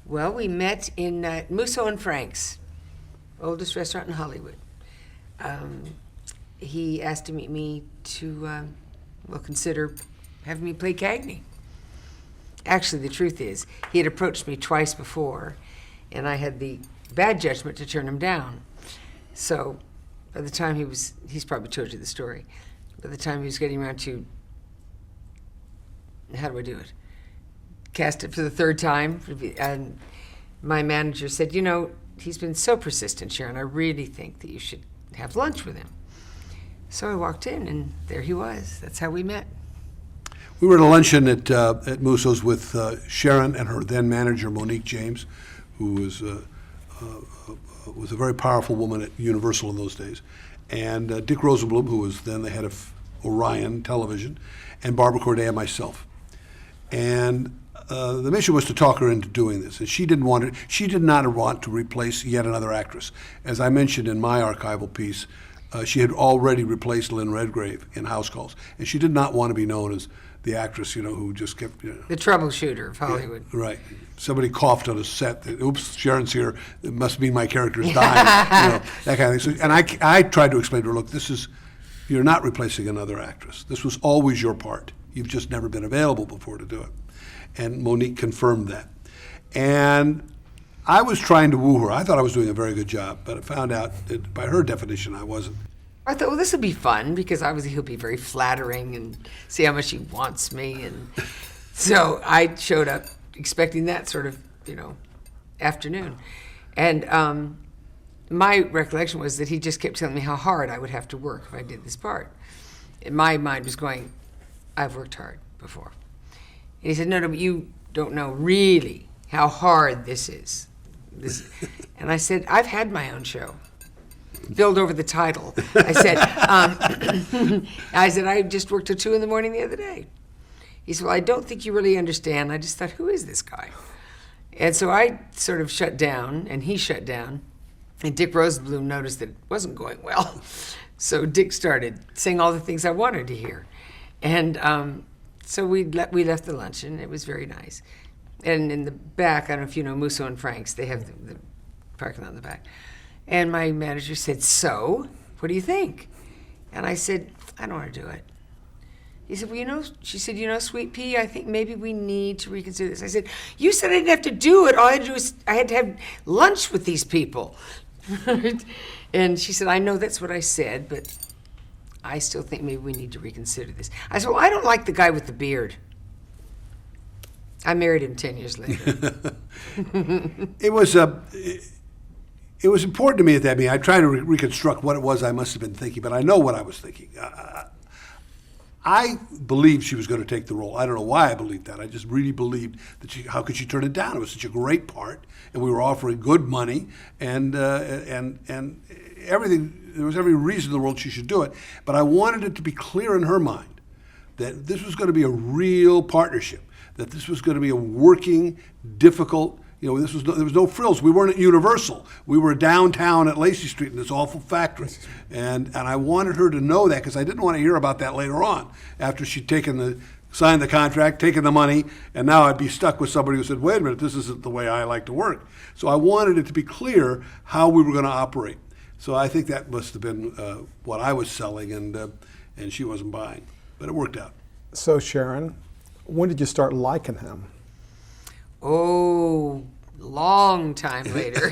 Well, we met in Musso and Frank's, oldest restaurant in Hollywood. He asked to meet me to, consider having me play Cagney. Actually, the truth is, he had approached me twice before, and I had the bad judgment to turn him down. So by the time he's probably told you the story, by the time he was getting around to, how do I do it? Cast it for the third time, and my manager said, he's been so persistent, Sharon, I really think that you should have lunch with him. So I walked in, and there he was. That's how we met. We were at a luncheon at Musso's with Sharon and her then manager, Monique James, who was a very powerful woman at Universal in those days, and Dick Rosenblum, who was then the head of Orion Television, and Barbara Corday and myself. And the mission was to talk her into doing this, and she did not want to replace yet another actress. As I mentioned in my archival piece, she had already replaced Lynn Redgrave in House Calls, and she did not want to be known as the actress, who just kept, The troubleshooter of Hollywood. Yeah, right. Somebody coughed on a set. Oops, Sharon's here. It must mean my character's dying. That kind of thing. So, and I tried to explain to her, look, you're not replacing another actress. This was always your part. You've just never been available before to do it. And Monique confirmed that. And I was trying to woo her. I thought I was doing a very good job, but I found out that by her definition, I wasn't. I thought, well, this will be fun, because obviously he'll be very flattering and see how much he wants me. And so I showed up expecting that sort of, afternoon. And my recollection was that he just kept telling me how hard I would have to work if I did this part. And my mind was going, I've worked hard before. And he said, no, but you don't know really how hard this is. And I said, I've had my own show. Filled over the title. I said, I just worked till 2 a.m. the other day. He said, well, I don't think you really understand. I just thought, who is this guy? And so I sort of shut down, and he shut down, and Dick Rosenblum noticed that it wasn't going well. So Dick started saying all the things I wanted to hear. And so we left the luncheon. It was very nice. And in the back, I don't know if you know Musso and Frank's, they have the parking lot in the back. And my manager said, so, what do you think? And I said, I don't want to do it. He said, well, she said, Sweet Pea, I think maybe we need to reconsider this. I said, you said I didn't have to do it. All I had to do was, I had to have lunch with these people. And she said, I know that's what I said, but I still think maybe we need to reconsider this. I said, well, I don't like the guy with the beard. I married him 10 years later. It was important to me at that meeting. I tried to reconstruct what it was I must have been thinking, but I know what I was thinking. I believed she was going to take the role. I don't know why I believed that. I just really believed that how could she turn it down? It was such a great part, and we were offering good money, and everything. There was every reason in the world she should do it. But I wanted it to be clear in her mind that this was going to be a real partnership, that this was going to be a working, difficult. There was no frills. We weren't at Universal. We were downtown at Lacey Street in this awful factory. And I wanted her to know that, because I didn't want to hear about that later on, after she'd signed the contract, taken the money, and now I'd be stuck with somebody who said, wait a minute, this isn't the way I like to work. So I wanted it to be clear how we were going to operate. So I think that must have been what I was selling, and she wasn't buying. But it worked out. So Sharon, when did you start liking him? Oh, long time later.